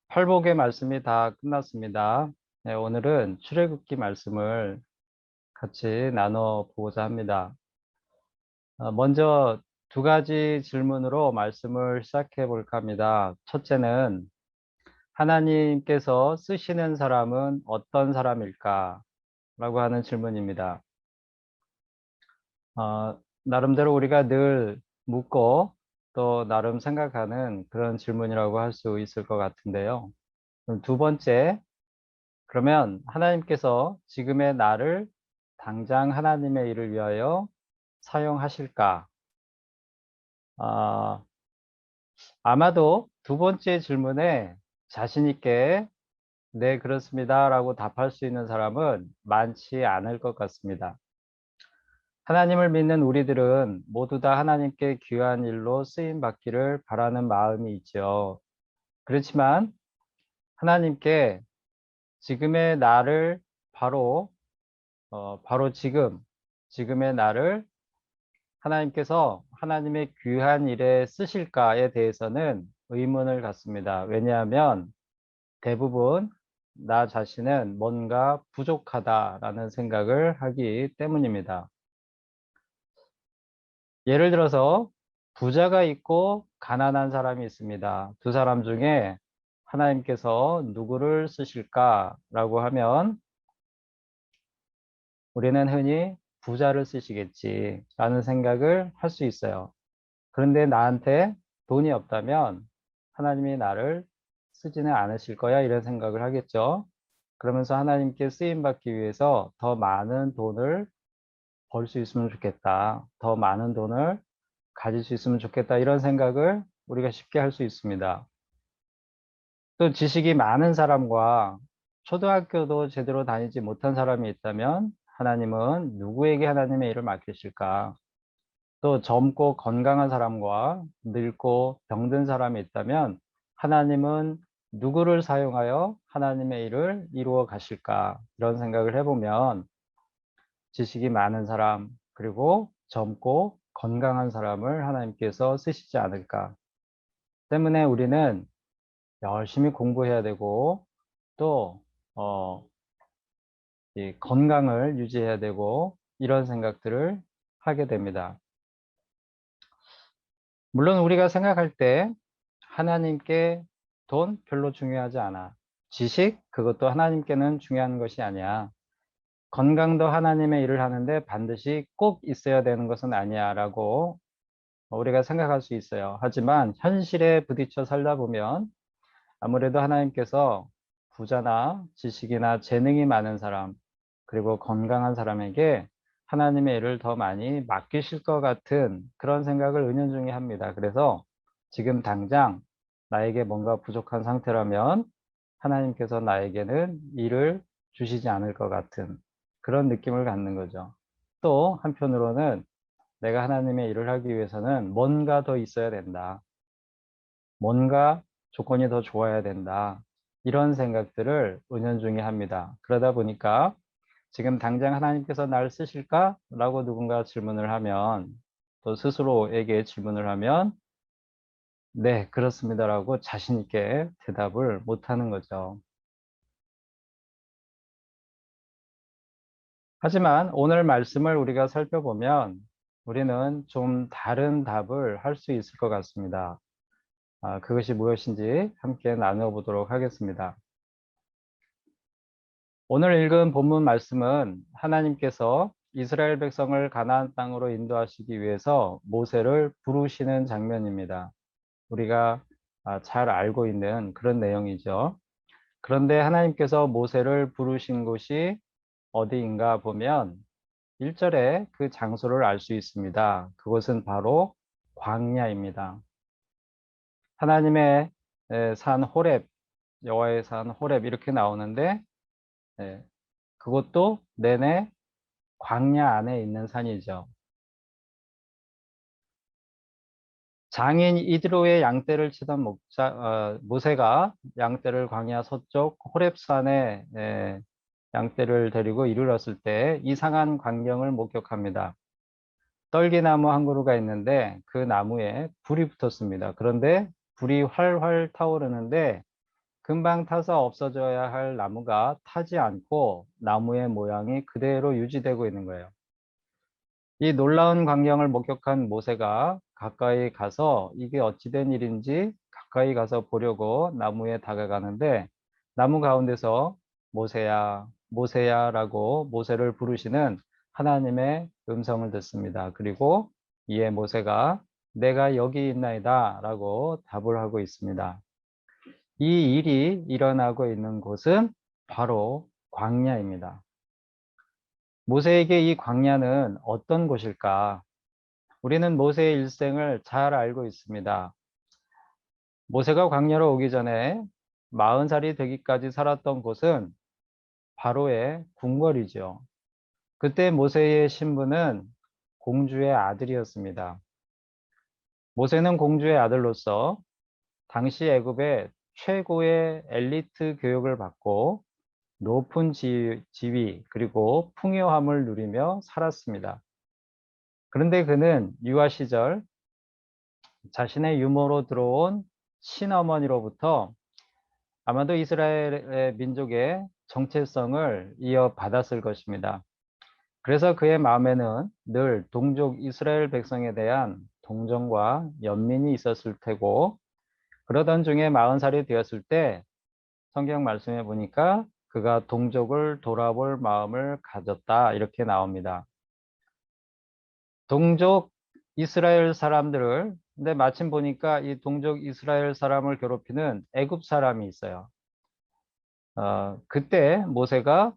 팔복의 말씀이 다 끝났습니다. 네, 오늘은 출애굽기 말씀을 같이 나눠보고자 합니다. 먼저 두 가지 질문으로 말씀을 시작해 볼까 합니다. 첫째는 하나님께서 쓰시는 사람은 어떤 사람일까? 라고 하는 질문입니다. 나름대로 우리가 늘 묻고 또 나름 생각하는 그런 질문이라고 할 수 있을 것 같은데요. 그럼 두 번째, 그러면 하나님께서 지금의 나를 당장 하나님의 일을 위하여 사용하실까? 아, 아마도 두 번째 질문에 자신 있게 네, 그렇습니다 라고 답할 수 있는 사람은 많지 않을 것 같습니다. 하나님을 믿는 우리들은 모두 다 하나님께 귀한 일로 쓰임 받기를 바라는 마음이 있죠. 그렇지만 하나님께 지금의 나를 바로 지금의 나를 하나님께서 하나님의 귀한 일에 쓰실까에 대해서는 의문을 갖습니다. 왜냐하면 대부분 나 자신은 뭔가 부족하다라는 생각을 하기 때문입니다. 예를 들어서 부자가 있고 가난한 사람이 있습니다. 두 사람 중에 하나님께서 누구를 쓰실까라고 하면 우리는 흔히 부자를 쓰시겠지라는 생각을 할 수 있어요. 그런데 나한테 돈이 없다면 하나님이 나를 쓰지는 않으실 거야 이런 생각을 하겠죠. 그러면서 하나님께 쓰임 받기 위해서 더 많은 돈을 벌 수 있으면 좋겠다. 더 많은 돈을 가질 수 있으면 좋겠다. 이런 생각을 우리가 쉽게 할 수 있습니다. 또 지식이 많은 사람과 초등학교도 제대로 다니지 못한 사람이 있다면 하나님은 누구에게 하나님의 일을 맡기실까? 또 젊고 건강한 사람과 늙고 병든 사람이 있다면 하나님은 누구를 사용하여 하나님의 일을 이루어 가실까? 이런 생각을 해보면 지식이 많은 사람, 그리고 젊고 건강한 사람을 하나님께서 쓰시지 않을까? 때문에 우리는 열심히 공부해야 되고 또 이 건강을 유지해야 되고 이런 생각들을 하게 됩니다. 물론 우리가 생각할 때 하나님께 돈 별로 중요하지 않아. 지식 그것도 하나님께는 중요한 것이 아니야. 건강도 하나님의 일을 하는데 반드시 꼭 있어야 되는 것은 아니야 라고 우리가 생각할 수 있어요. 하지만 현실에 부딪혀 살다 보면 아무래도 하나님께서 부자나 지식이나 재능이 많은 사람, 그리고 건강한 사람에게 하나님의 일을 더 많이 맡기실 것 같은 그런 생각을 은연중에 합니다. 그래서 지금 당장 나에게 뭔가 부족한 상태라면 하나님께서 나에게는 일을 주시지 않을 것 같은 그런 느낌을 갖는 거죠. 또 한편으로는 내가 하나님의 일을 하기 위해서는 뭔가 더 있어야 된다. 뭔가 조건이 더 좋아야 된다. 이런 생각들을 은연중에 합니다. 그러다 보니까 지금 당장 하나님께서 날 쓰실까? 라고 누군가 질문을 하면 또 스스로에게 질문을 하면 네, 그렇습니다라고 자신 있게 대답을 못 하는 거죠. 하지만 오늘 말씀을 우리가 살펴보면 우리는 좀 다른 답을 할 수 있을 것 같습니다. 그것이 무엇인지 함께 나눠보도록 하겠습니다. 오늘 읽은 본문 말씀은 하나님께서 이스라엘 백성을 가나안 땅으로 인도하시기 위해서 모세를 부르시는 장면입니다. 우리가 잘 알고 있는 그런 내용이죠. 그런데 하나님께서 모세를 부르신 곳이 어디인가 보면 1절에 그 장소를 알 수 있습니다. 그곳은 바로 광야입니다. 하나님의 산 호렙, 여호와의 산 호렙 이렇게 나오는데 예, 그것도 내내 광야 안에 있는 산이죠. 장인 이드로의 양떼를 치던 모세가 양떼를 광야 서쪽 호렙산에 양떼를 데리고 이르렀을 때 이상한 광경을 목격합니다. 떨기나무 한 그루가 있는데 그 나무에 불이 붙었습니다. 그런데 불이 활활 타오르는데 금방 타서 없어져야 할 나무가 타지 않고 나무의 모양이 그대로 유지되고 있는 거예요. 이 놀라운 광경을 목격한 모세가 가까이 가서 이게 어찌된 일인지 가까이 가서 보려고 나무에 다가가는데 나무 가운데서 모세야, 모세야 라고 모세를 부르시는 하나님의 음성을 듣습니다. 그리고 이에 모세가 내가 여기 있나이다 라고 답을 하고 있습니다. 이 일이 일어나고 있는 곳은 바로 광야입니다. 모세에게 이 광야는 어떤 곳일까? 우리는 모세의 일생을 잘 알고 있습니다. 모세가 광야로 오기 전에 40살이 되기까지 살았던 곳은 바로의 궁궐이죠. 그때 모세의 신분은 공주의 아들이었습니다. 모세는 공주의 아들로서 당시 애굽의 최고의 엘리트 교육을 받고 높은 지위 그리고 풍요함을 누리며 살았습니다. 그런데 그는 유아 시절 자신의 유모로 들어온 친어머니로부터 아마도 이스라엘의 민족의 정체성을 이어받았을 것입니다. 그래서 그의 마음에는 늘 동족 이스라엘 백성에 대한 동정과 연민이 있었을 테고, 그러던 중에 40살이 되었을 때 성경 말씀에 보니까 그가 동족을 돌아볼 마음을 가졌다 이렇게 나옵니다. 동족 이스라엘 사람들을, 근데 마침 보니까 이 동족 이스라엘 사람을 괴롭히는 애굽 사람이 있어요. 그때 모세가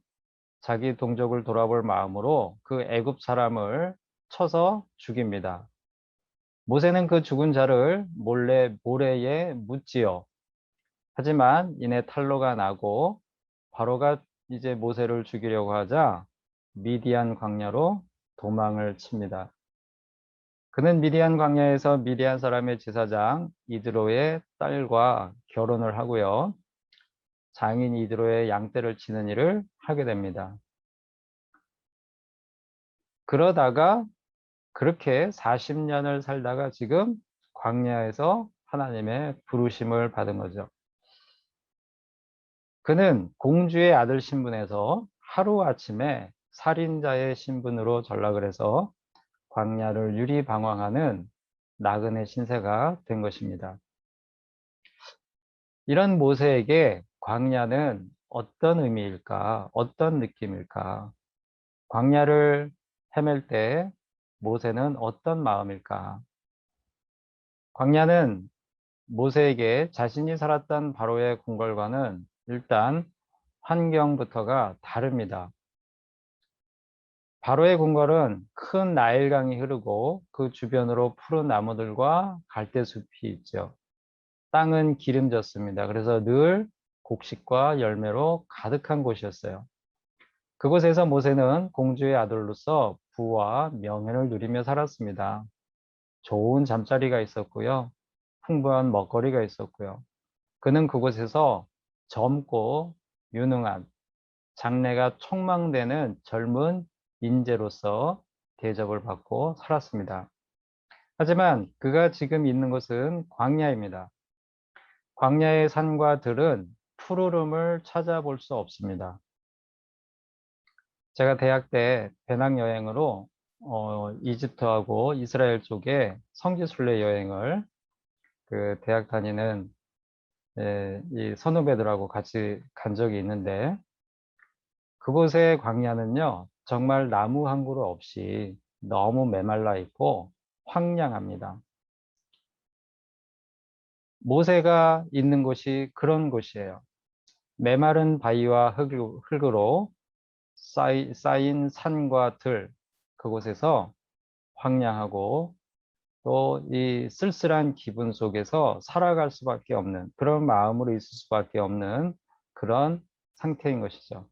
자기 동족을 돌아볼 마음으로 그 애굽 사람을 쳐서 죽입니다. 모세는 그 죽은 자를 몰래 모래에 묻지요. 하지만 이내 탄로가 나고 바로가 이제 모세를 죽이려고 하자 미디안 광야로 도망을 칩니다. 그는 미디안 광야에서 미디안 사람의 제사장 이드로의 딸과 결혼을 하고요. 장인 이드로의 양떼를 치는 일을 하게 됩니다. 그러다가 그렇게 40년을 살다가 지금 광야에서 하나님의 부르심을 받은 거죠. 그는 공주의 아들 신분에서 하루아침에 살인자의 신분으로 전락을 해서 광야를 유리방황하는 나그네 신세가 된 것입니다. 이런 모세에게 광야는 어떤 의미일까? 어떤 느낌일까? 광야를 헤맬 때 모세는 어떤 마음일까? 광야는 모세에게 자신이 살았던 바로의 궁궐과는 일단 환경부터가 다릅니다. 바로의 궁궐은 큰 나일강이 흐르고 그 주변으로 푸른 나무들과 갈대숲이 있죠. 땅은 기름졌습니다. 그래서 늘 곡식과 열매로 가득한 곳이었어요. 그곳에서 모세는 공주의 아들로서 부와 명예를 누리며 살았습니다. 좋은 잠자리가 있었고요. 풍부한 먹거리가 있었고요. 그는 그곳에서 젊고 유능한 장래가 촉망되는 젊은 인재로서 대접을 받고 살았습니다. 하지만 그가 지금 있는 곳은 광야입니다. 광야의 산과 들은 푸르름을 찾아볼 수 없습니다. 제가 대학 때 배낭여행으로 이집트하고 이스라엘 쪽에 성지순례 여행을 그 대학 다니는 이 선후배들하고 같이 간 적이 있는데, 그곳의 광야는요 정말 나무 한 그루 없이 너무 메말라 있고 황량합니다. 모세가 있는 곳이 그런 곳이에요. 메마른 바위와 흙으로 쌓인 산과 들, 그곳에서 황량하고 또 이 쓸쓸한 기분 속에서 살아갈 수밖에 없는, 그런 마음으로 있을 수밖에 없는 그런 상태인 것이죠.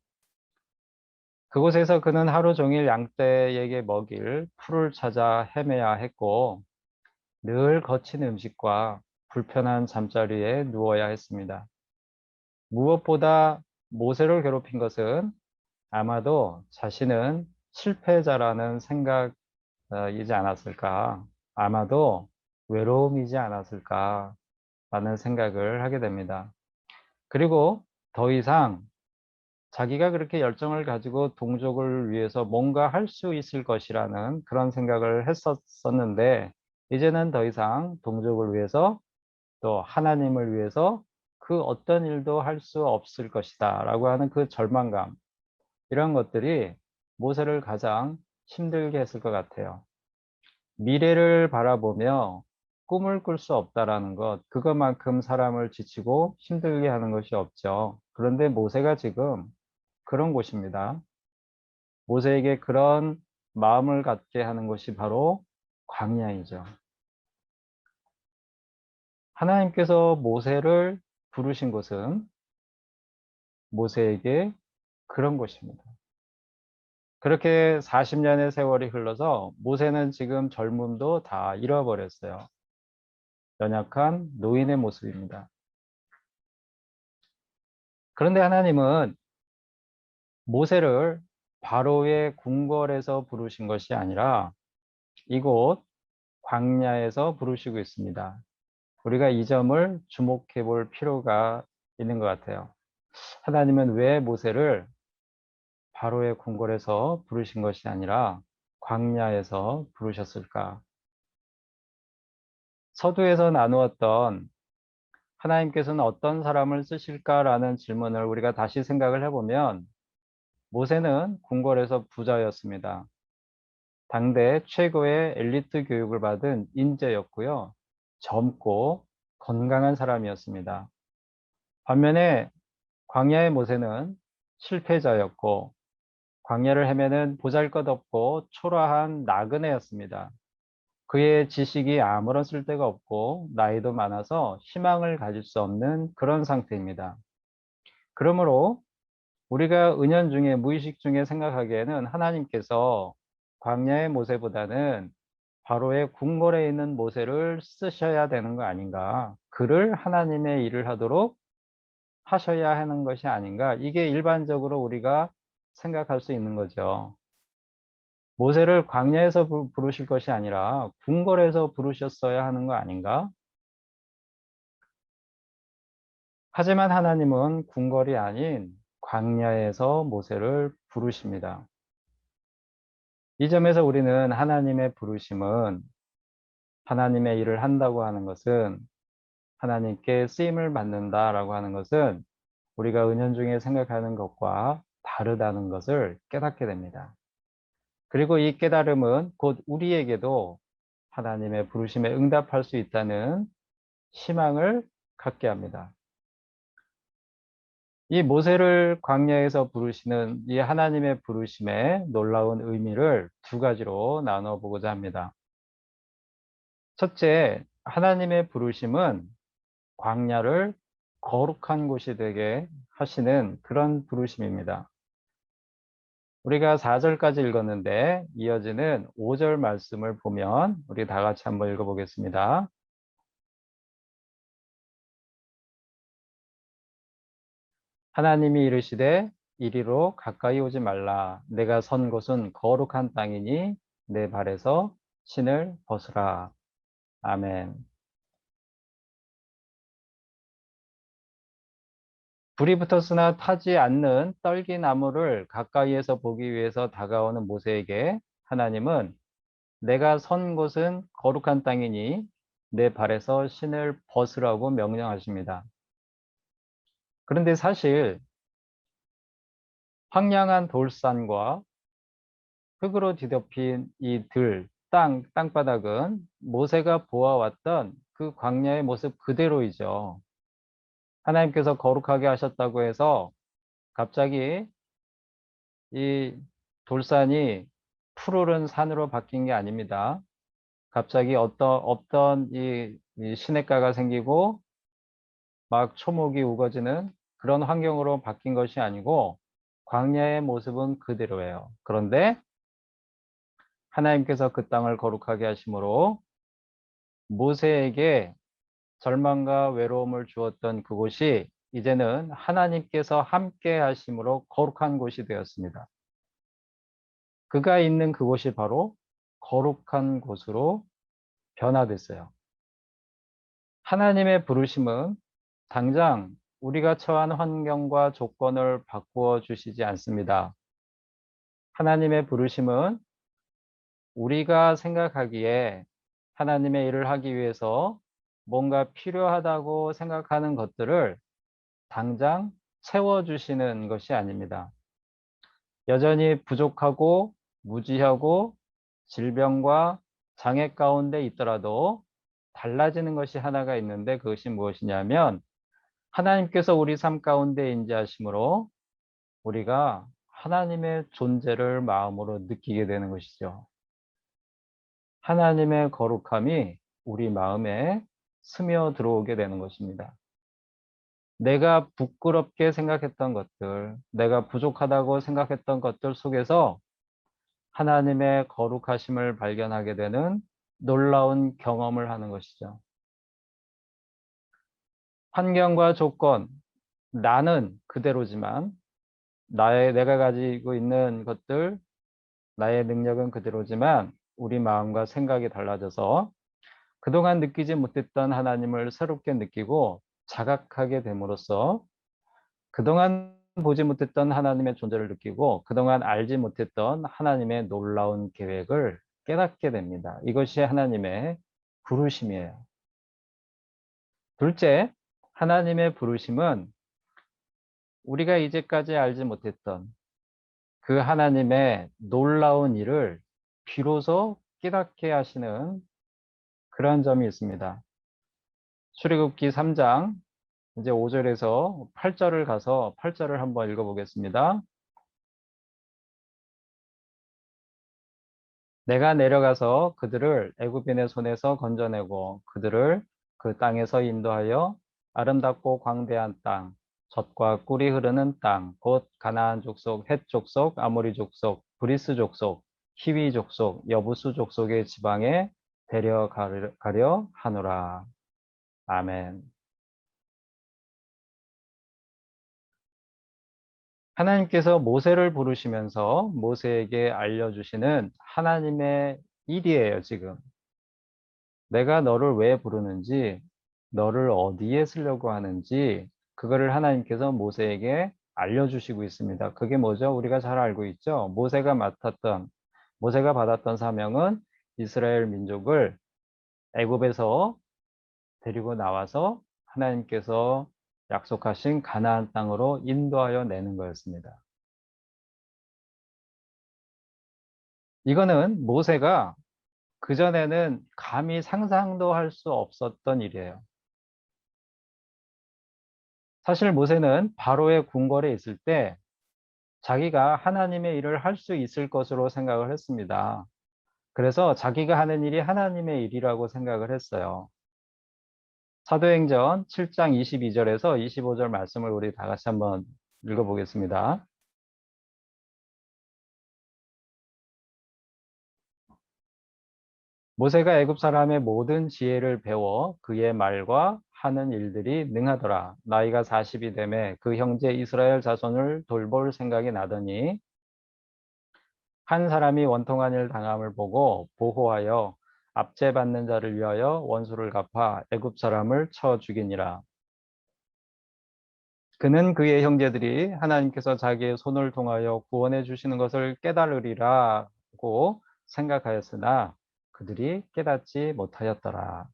그곳에서 그는 하루 종일 양떼에게 먹일 풀을 찾아 헤매야 했고 늘 거친 음식과 불편한 잠자리에 누워야 했습니다. 무엇보다 모세를 괴롭힌 것은 아마도 자신은 실패자라는 생각이지 않았을까, 아마도 외로움이지 않았을까라는 생각을 하게 됩니다. 그리고 더 이상 자기가 그렇게 열정을 가지고 동족을 위해서 뭔가 할 수 있을 것이라는 그런 생각을 했었는데 이제는 더 이상 동족을 위해서 또 하나님을 위해서 그 어떤 일도 할 수 없을 것이다 라고 하는 그 절망감, 이런 것들이 모세를 가장 힘들게 했을 것 같아요. 미래를 바라보며 꿈을 꿀 수 없다라는 것, 그것만큼 사람을 지치고 힘들게 하는 것이 없죠. 그런데 모세가 지금 그런 곳입니다. 모세에게 그런 마음을 갖게 하는 것이 바로 광야이죠. 하나님께서 모세를 부르신 곳은 모세에게 그런 곳입니다. 그렇게 40년의 세월이 흘러서 모세는 지금 젊음도 다 잃어버렸어요. 연약한 노인의 모습입니다. 그런데 하나님은 모세를 바로의 궁궐에서 부르신 것이 아니라 이곳 광야에서 부르시고 있습니다. 우리가 이 점을 주목해 볼 필요가 있는 것 같아요. 하나님은 왜 모세를 바로의 궁궐에서 부르신 것이 아니라 광야에서 부르셨을까? 서두에서 나누었던 하나님께서는 어떤 사람을 쓰실까라는 질문을 우리가 다시 생각을 해보면 모세는 궁궐에서 부자였습니다. 당대 최고의 엘리트 교육을 받은 인재였고요. 젊고 건강한 사람이었습니다. 반면에 광야의 모세는 실패자였고 광야를 헤매는 보잘것없고 초라한 나그네였습니다. 그의 지식이 아무런 쓸데가 없고 나이도 많아서 희망을 가질 수 없는 그런 상태입니다. 그러므로 우리가 은연중에 무의식 중에 생각하기에는 하나님께서 광야의 모세보다는 바로의 궁궐에 있는 모세를 쓰셔야 되는 거 아닌가, 그를 하나님의 일을 하도록 하셔야 하는 것이 아닌가, 이게 일반적으로 우리가 생각할 수 있는 거죠. 모세를 광야에서 부르실 것이 아니라 궁궐에서 부르셨어야 하는 거 아닌가? 하지만 하나님은 궁궐이 아닌 광야에서 모세를 부르십니다. 이 점에서 우리는 하나님의 부르심은, 하나님의 일을 한다고 하는 것은, 하나님께 쓰임을 받는다라고 하는 것은 우리가 은연중에 생각하는 것과 다르다는 것을 깨닫게 됩니다. 그리고 이 깨달음은 곧 우리에게도 하나님의 부르심에 응답할 수 있다는 희망을 갖게 합니다. 이 모세를 광야에서 부르시는 이 하나님의 부르심의 놀라운 의미를 두 가지로 나눠보고자 합니다. 첫째, 하나님의 부르심은 광야를 거룩한 곳이 되게 하시는 그런 부르심입니다. 우리가 4절까지 읽었는데 이어지는 5절 말씀을 보면 우리 다 같이 한번 읽어보겠습니다. 하나님이 이르시되 이리로 가까이 오지 말라. 내가 선 곳은 거룩한 땅이니 내 발에서 신을 벗으라. 아멘. 불이 붙었으나 타지 않는 떨기나무를 가까이에서 보기 위해서 다가오는 모세에게 하나님은 내가 선 곳은 거룩한 땅이니 내 발에서 신을 벗으라고 명령하십니다. 그런데 사실 황량한 돌산과 흙으로 뒤덮인 이 땅바닥은 모세가 보아왔던 그 광야의 모습 그대로이죠. 하나님께서 거룩하게 하셨다고 해서 갑자기 이 돌산이 푸르른 산으로 바뀐 게 아닙니다. 갑자기 없던 이 시냇가가 생기고 막 초목이 우거지는 그런 환경으로 바뀐 것이 아니고 광야의 모습은 그대로예요. 그런데 하나님께서 그 땅을 거룩하게 하심으로 모세에게 절망과 외로움을 주었던 그곳이 이제는 하나님께서 함께 하심으로 거룩한 곳이 되었습니다. 그가 있는 그곳이 바로 거룩한 곳으로 변화됐어요. 하나님의 부르심은 당장 우리가 처한 환경과 조건을 바꾸어 주시지 않습니다. 하나님의 부르심은 우리가 생각하기에 하나님의 일을 하기 위해서 뭔가 필요하다고 생각하는 것들을 당장 채워주시는 것이 아닙니다. 여전히 부족하고 무지하고 질병과 장애 가운데 있더라도 달라지는 것이 하나가 있는데 그것이 무엇이냐면 하나님께서 우리 삶 가운데 인지하심으로 우리가 하나님의 존재를 마음으로 느끼게 되는 것이죠. 하나님의 거룩함이 우리 마음에 스며 들어오게 되는 것입니다. 내가 부끄럽게 생각했던 것들, 내가 부족하다고 생각했던 것들 속에서 하나님의 거룩하심을 발견하게 되는 놀라운 경험을 하는 것이죠. 환경과 조건, 나는 그대로지만 내가 가지고 있는 것들, 나의 능력은 그대로지만 우리 마음과 생각이 달라져서 그동안 느끼지 못했던 하나님을 새롭게 느끼고 자각하게 됨으로써 그동안 보지 못했던 하나님의 존재를 느끼고 그동안 알지 못했던 하나님의 놀라운 계획을 깨닫게 됩니다. 이것이 하나님의 부르심이에요. 둘째, 하나님의 부르심은 우리가 이제까지 알지 못했던 그 하나님의 놀라운 일을 비로소 깨닫게 하시는 그런 점이 있습니다. 출애굽기 3장 이제 5절에서 8절을 가서 8절을 한번 읽어보겠습니다. 내가 내려가서 그들을 애굽인의 손에서 건져내고 그들을 그 땅에서 인도하여 아름답고 광대한 땅, 젖과 꿀이 흐르는 땅, 곧 가나안 족속, 헷 족속, 아모리 족속, 브리스 족속, 히위 족속, 여부수 족속의 지방에 데려가려 하노라. 아멘. 하나님께서 모세를 부르시면서 모세에게 알려주시는 하나님의 일이에요, 지금. 내가 너를 왜 부르는지, 너를 어디에 쓰려고 하는지, 그거를 하나님께서 모세에게 알려주시고 있습니다. 그게 뭐죠? 우리가 잘 알고 있죠? 모세가 받았던 사명은 이스라엘 민족을 애굽에서 데리고 나와서 하나님께서 약속하신 가나안 땅으로 인도하여 내는 거였습니다. 이거는 모세가 그전에는 감히 상상도 할 수 없었던 일이에요. 사실 모세는 바로의 궁궐에 있을 때 자기가 하나님의 일을 할 수 있을 것으로 생각을 했습니다. 그래서 자기가 하는 일이 하나님의 일이라고 생각을 했어요. 사도행전 7장 22절에서 25절 말씀을 우리 다 같이 한번 읽어보겠습니다. 모세가 애굽 사람의 모든 지혜를 배워 그의 말과 하는 일들이 능하더라. 나이가 40이 되매 그 형제 이스라엘 자손을 돌볼 생각이 나더니 한 사람이 원통한 일 당함을 보고 보호하여 압제받는 자를 위하여 원수를 갚아 애굽 사람을 쳐 죽이니라. 그는 그의 형제들이 하나님께서 자기의 손을 통하여 구원해 주시는 것을 깨달으리라고 생각하였으나 그들이 깨닫지 못하였더라.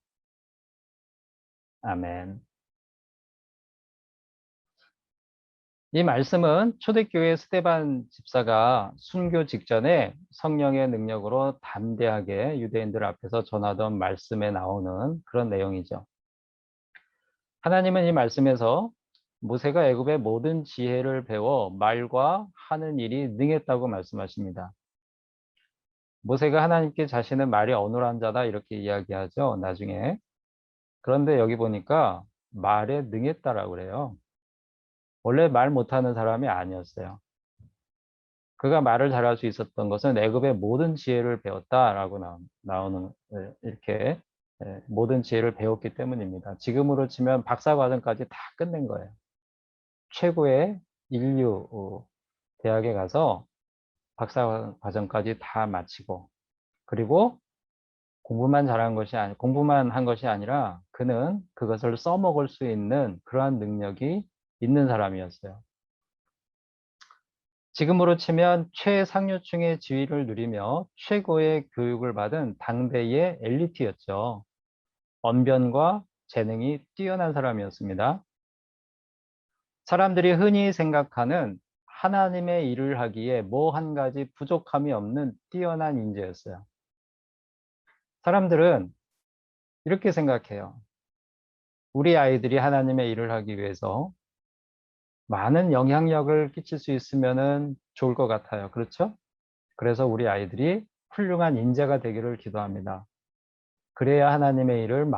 아멘. 이 말씀은 초대교회 스데반 집사가 순교 직전에 성령의 능력으로 담대하게 유대인들 앞에서 전하던 말씀에 나오는 그런 내용이죠. 하나님은 이 말씀에서 모세가 애굽의 모든 지혜를 배워 말과 하는 일이 능했다고 말씀하십니다. 모세가 하나님께 자신은 말이 어눌한 자다 이렇게 이야기하죠, 나중에. 그런데 여기 보니까 말에 능했다라고 그래요. 원래 말 못하는 사람이 아니었어요. 그가 말을 잘할 수 있었던 것은 애굽의 모든 지혜를 배웠다라고 나오는 이렇게 모든 지혜를 배웠기 때문입니다. 지금으로 치면 박사 과정까지 다 끝낸 거예요. 최고의 인류 대학에 가서 박사 과정까지 다 마치고 그리고 공부만 한 것이 아니라 그는 그것을 써먹을 수 있는 그러한 능력이 있는 사람이었어요. 지금으로 치면 최상류층의 지위를 누리며 최고의 교육을 받은 당대의 엘리트였죠. 언변과 재능이 뛰어난 사람이었습니다. 사람들이 흔히 생각하는 하나님의 일을 하기에 뭐 한 가지 부족함이 없는 뛰어난 인재였어요. 사람들은 이렇게 생각해요. 우리 아이들이 하나님의 일을 하기 위해서 많은 영향력을 끼칠 수 있으면 좋을 것 같아요. 그렇죠? 그래서 우리 아이들이 훌륭한 인재가 되기를 기도합니다. 그래야 하나님의 일을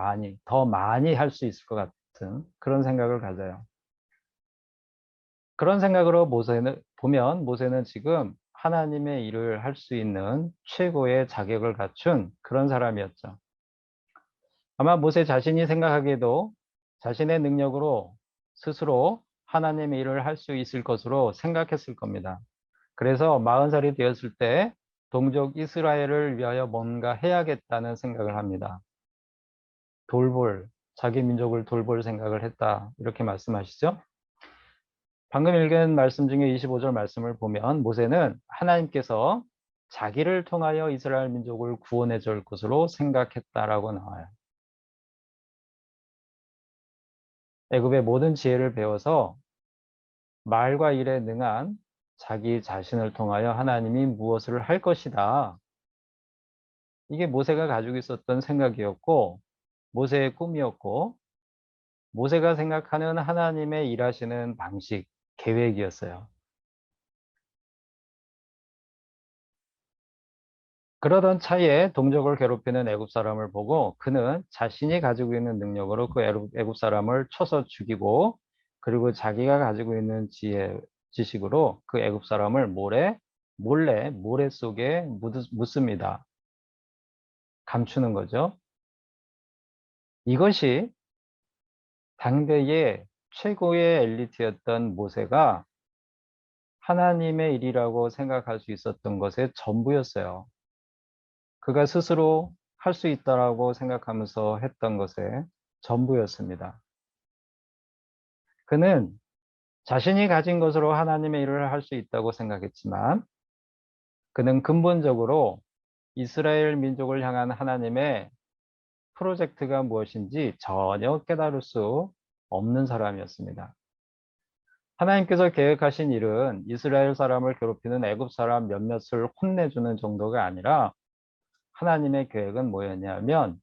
더 많이 할 수 있을 것 같은 그런 생각을 가져요. 그런 생각으로 모세는 지금 하나님의 일을 할 수 있는 최고의 자격을 갖춘 그런 사람이었죠. 아마 모세 자신이 생각하기에도 자신의 능력으로 스스로 하나님의 일을 할 수 있을 것으로 생각했을 겁니다. 그래서 40살이 되었을 때 동족 이스라엘을 위하여 뭔가 해야겠다는 생각을 합니다. 자기 민족을 돌볼 생각을 했다. 이렇게 말씀하시죠. 방금 읽은 말씀 중에 25절 말씀을 보면 모세는 하나님께서 자기를 통하여 이스라엘 민족을 구원해 줄 것으로 생각했다라고 나와요. 애굽의 모든 지혜를 배워서 말과 일에 능한 자기 자신을 통하여 하나님이 무엇을 할 것이다. 이게 모세가 가지고 있었던 생각이었고 모세의 꿈이었고 모세가 생각하는 하나님의 일하시는 방식, 계획이었어요. 그러던 차에 동족을 괴롭히는 애굽 사람을 보고 그는 자신이 가지고 있는 능력으로 그 애굽 사람을 쳐서 죽이고 그리고 자기가 가지고 있는 지식으로 그 애굽 사람을 몰래 모래 속에 묻습니다. 감추는 거죠. 이것이 당대의 최고의 엘리트였던 모세가 하나님의 일이라고 생각할 수 있었던 것의 전부였어요. 그가 스스로 할 수 있다라고 생각하면서 했던 것의 전부였습니다. 그는 자신이 가진 것으로 하나님의 일을 할 수 있다고 생각했지만 그는 근본적으로 이스라엘 민족을 향한 하나님의 프로젝트가 무엇인지 전혀 깨달을 수 없는 사람이었습니다. 하나님께서 계획하신 일은 이스라엘 사람을 괴롭히는 애굽 사람 몇몇을 혼내주는 정도가 아니라 하나님의 계획은 뭐였냐면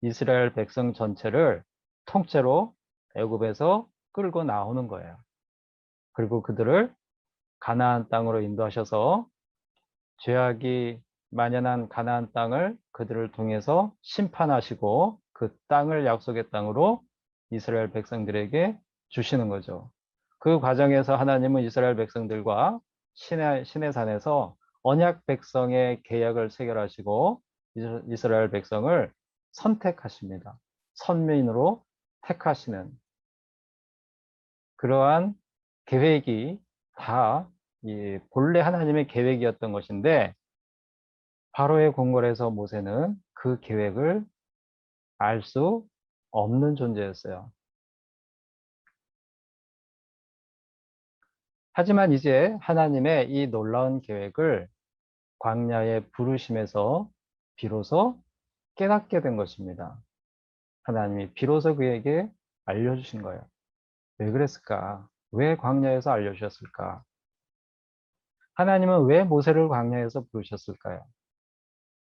이스라엘 백성 전체를 통째로 애굽에서 끌고 나오는 거예요. 그리고 그들을 가나안 땅으로 인도하셔서 죄악이 만연한 가나안 땅을 그들을 통해서 심판하시고 그 땅을 약속의 땅으로 이스라엘 백성들에게 주시는 거죠. 그 과정에서 하나님은 이스라엘 백성들과 시내 산에서 언약 백성의 계약을 체결하시고 이스라엘 백성을 선택하십니다. 선민으로 택하시는 그러한 계획이 다 본래 하나님의 계획이었던 것인데 바로의 궁궐에서 모세는 그 계획을 알 수 없는 존재였어요. 하지만 이제 하나님의 이 놀라운 계획을 광야의 부르심에서 비로소 깨닫게 된 것입니다. 하나님이 비로소 그에게 알려주신 거예요. 왜 그랬을까? 왜 광야에서 알려주셨을까? 하나님은 왜 모세를 광야에서 부르셨을까요?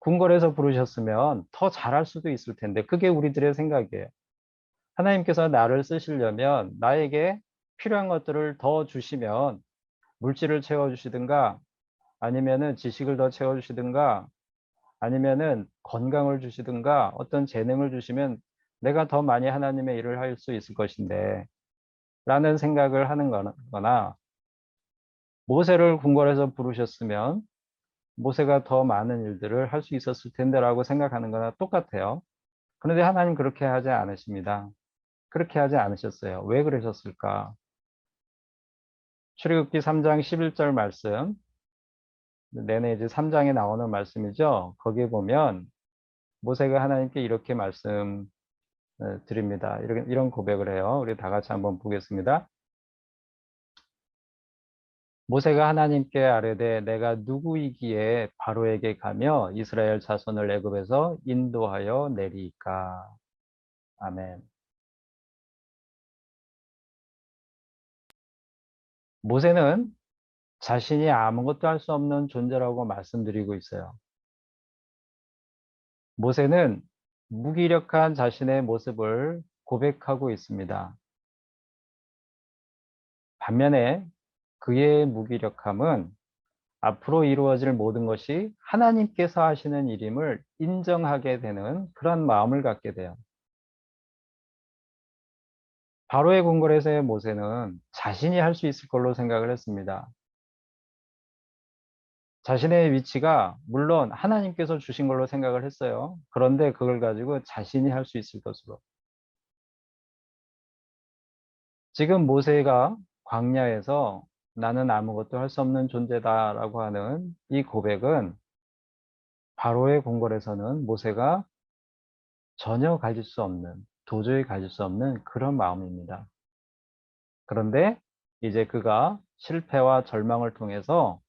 궁궐에서 부르셨으면 더 잘할 수도 있을 텐데 그게 우리들의 생각이에요. 하나님께서 나를 쓰시려면 나에게 필요한 것들을 더 주시면 물질을 채워주시든가 아니면은 지식을 더 채워주시든가 아니면은 건강을 주시든가 어떤 재능을 주시면 내가 더 많이 하나님의 일을 할 수 있을 것인데 라는 생각을 하는 거나 모세를 궁궐에서 부르셨으면 모세가 더 많은 일들을 할 수 있었을 텐데라고 생각하는 거나 똑같아요. 그런데 하나님 그렇게 하지 않으십니다. 그렇게 하지 않으셨어요. 왜 그러셨을까? 출애굽기 3장 11절 말씀, 내내 이제 3장에 나오는 말씀이죠. 거기에 보면 모세가 하나님께 이렇게 말씀 드립니다. 이런 고백을 해요. 우리 다 같이 한번 보겠습니다. 모세가 하나님께 아뢰되 내가 누구이기에 바로에게 가며 이스라엘 자손을 애굽에서 인도하여 내리까. 아멘. 모세는 자신이 아무것도 할 수 없는 존재라고 말씀드리고 있어요. 모세는 무기력한 자신의 모습을 고백하고 있습니다. 반면에 그의 무기력함은 앞으로 이루어질 모든 것이 하나님께서 하시는 일임을 인정하게 되는 그런 마음을 갖게 돼요. 바로의 궁궐에서의 모세는 자신이 할 수 있을 걸로 생각을 했습니다. 자신의 위치가 물론 하나님께서 주신 걸로 생각을 했어요. 그런데 그걸 가지고 자신이 할 수 있을 것으로. 지금 모세가 광야에서 나는 아무것도 할 수 없는 존재다라고 하는 이 고백은 바로의 궁궐에서는 모세가 전혀 가질 수 없는, 도저히 가질 수 없는 그런 마음입니다. 그런데 이제 그가 실패와 절망을 통해서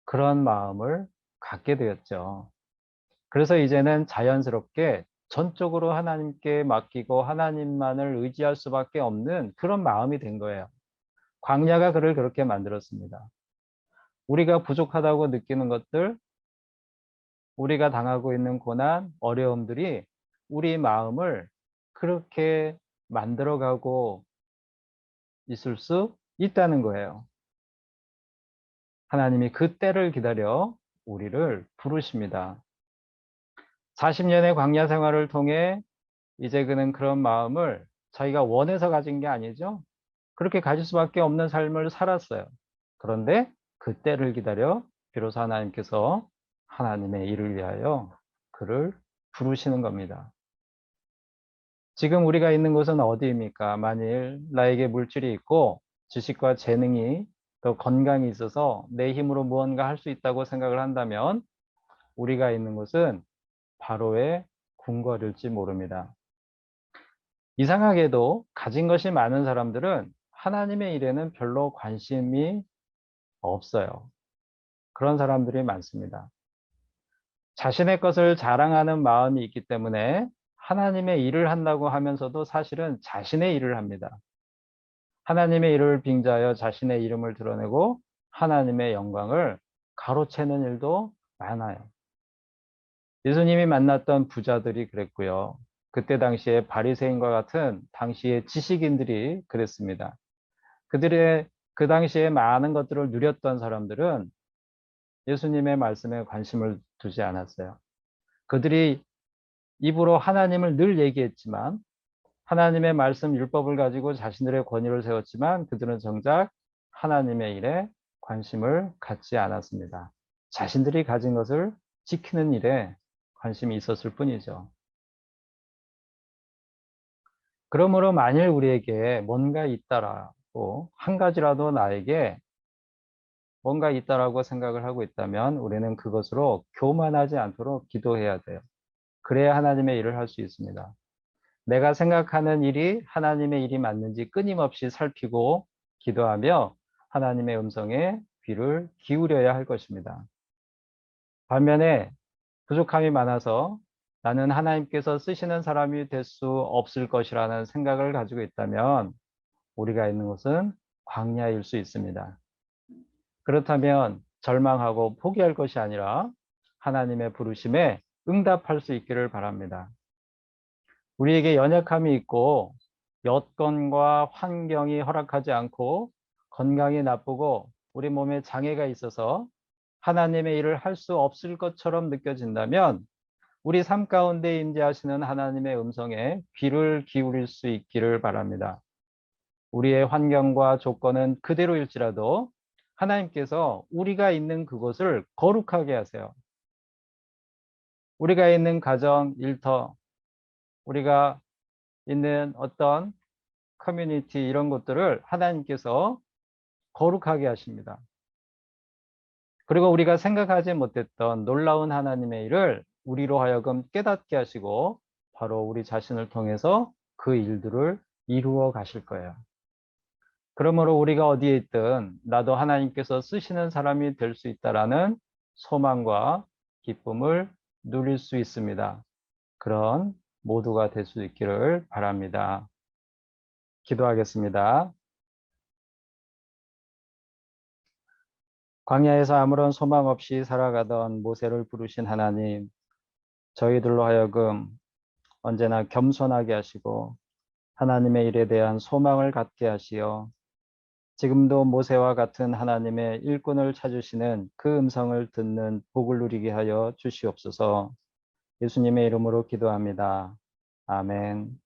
그런 마음을 갖게 되었죠. 그래서 이제는 자연스럽게 전적으로 하나님께 맡기고 하나님만을 의지할 수밖에 없는 그런 마음이 된 거예요. 광야가 그를 그렇게 만들었습니다. 우리가 부족하다고 느끼는 것들, 우리가 당하고 있는 고난, 어려움들이 우리 마음을 그렇게 만들어가고 있을 수 있다는 거예요. 하나님이 그 때를 기다려 우리를 부르십니다. 40년의 광야 생활을 통해 이제 그는 그런 마음을 자기가 원해서 가진 게 아니죠. 그렇게 가질 수밖에 없는 삶을 살았어요. 그런데 그 때를 기다려 비로소 하나님께서 하나님의 일을 위하여 그를 부르시는 겁니다. 지금 우리가 있는 곳은 어디입니까? 만일 나에게 물질이 있고 지식과 재능이 또 건강이 있어서 내 힘으로 무언가 할 수 있다고 생각을 한다면 우리가 있는 곳은 바로의 궁궐일지 모릅니다. 이상하게도 가진 것이 많은 사람들은 하나님의 일에는 별로 관심이 없어요. 그런 사람들이 많습니다. 자신의 것을 자랑하는 마음이 있기 때문에 하나님의 일을 한다고 하면서도 사실은 자신의 일을 합니다. 하나님의 일을 빙자하여 자신의 이름을 드러내고 하나님의 영광을 가로채는 일도 많아요. 예수님이 만났던 부자들이 그랬고요. 그때 당시에 바리새인과 같은 당시의 지식인들이 그랬습니다. 그들의 그 당시에 많은 것들을 누렸던 사람들은 예수님의 말씀에 관심을 두지 않았어요. 그들이 입으로 하나님을 늘 얘기했지만 하나님의 말씀 율법을 가지고 자신들의 권위를 세웠지만 그들은 정작 하나님의 일에 관심을 갖지 않았습니다. 자신들이 가진 것을 지키는 일에 관심이 있었을 뿐이죠. 그러므로 만일 우리에게 뭔가 있다라고 한 가지라도 나에게 뭔가 있다라고 생각을 하고 있다면 우리는 그것으로 교만하지 않도록 기도해야 돼요. 그래야 하나님의 일을 할 수 있습니다. 내가 생각하는 일이 하나님의 일이 맞는지 끊임없이 살피고 기도하며 하나님의 음성에 귀를 기울여야 할 것입니다. 반면에 부족함이 많아서 나는 하나님께서 쓰시는 사람이 될 수 없을 것이라는 생각을 가지고 있다면 우리가 있는 곳은 광야일 수 있습니다. 그렇다면 절망하고 포기할 것이 아니라 하나님의 부르심에 응답할 수 있기를 바랍니다. 우리에게 연약함이 있고 여건과 환경이 허락하지 않고 건강이 나쁘고 우리 몸에 장애가 있어서 하나님의 일을 할 수 없을 것처럼 느껴진다면 우리 삶 가운데 임재하시는 하나님의 음성에 귀를 기울일 수 있기를 바랍니다. 우리의 환경과 조건은 그대로일지라도 하나님께서 우리가 있는 그곳을 거룩하게 하세요. 우리가 있는 가정, 일터, 우리가 있는 어떤 커뮤니티 이런 것들을 하나님께서 거룩하게 하십니다. 그리고 우리가 생각하지 못했던 놀라운 하나님의 일을 우리로 하여금 깨닫게 하시고 바로 우리 자신을 통해서 그 일들을 이루어 가실 거예요. 그러므로 우리가 어디에 있든 나도 하나님께서 쓰시는 사람이 될 수 있다라는 소망과 기쁨을 누릴 수 있습니다. 그런 모두가 될 수 있기를 바랍니다. 기도하겠습니다. 광야에서 아무런 소망 없이 살아가던 모세를 부르신 하나님, 저희들로 하여금 언제나 겸손하게 하시고 하나님의 일에 대한 소망을 갖게 하시어 지금도 모세와 같은 하나님의 일꾼을 찾으시는 그 음성을 듣는 복을 누리게 하여 주시옵소서. 예수님의 이름으로 기도합니다. 아멘.